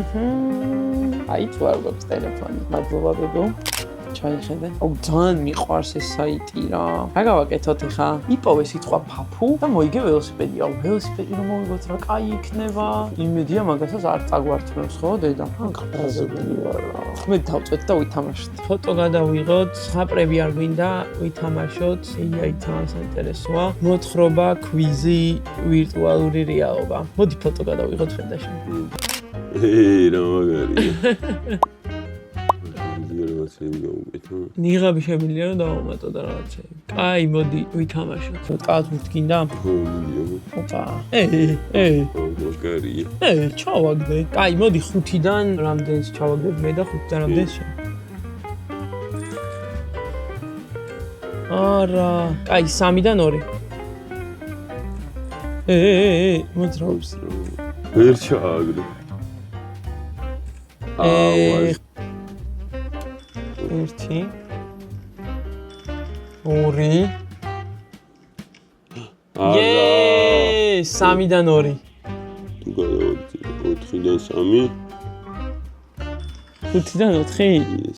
აი თუ არ გვაქვს ტელეფონი. მადლობა ბებო. ჩაიხედე. აუ ძალიან მიყვარს ეს საიტი რა. რა გავაკეთოთ ახლა? იპოვე სიტყვა ფაფუ და მოიგე ველოსიპედი. აუ ველოსიპედი რომ მოვიგოთ რა, კაი იქნება. იმედია მაგასაც არ წაგვართმევს ხო დედა? გაფრაზებული ვარ რა. მე დავწვეთ და ვითამაშოთ. ფოტო გადავიღოთ, საპრები არ გვინდა, ვითამაშოთ. აი ძალიან საინტერესოა. მოთხრობა, კვიზი, ვირტუალური რეალობა. მოდი ფოტო გადავიღოთ ფენდაში. რა მაგარია. ნიღაბი შემიძლია რომ დავუმატო და რაღაცები. კაი, მოდი ვითამაშოთ. კაც მითქინდა? ოპა. მაგარია. ჩავაგდე. კაი, მოდი 5-დან რამდენს ჩავაგდებ მე და 5-დან რამდენს შენ. არა. კაი, 3-დან 2. მოძრაობს. ვერ ჩააგდე. აა 1 2 Yey, 3-დან 2. თუ გადავაგდე 4-დან 3. 5-დან 4.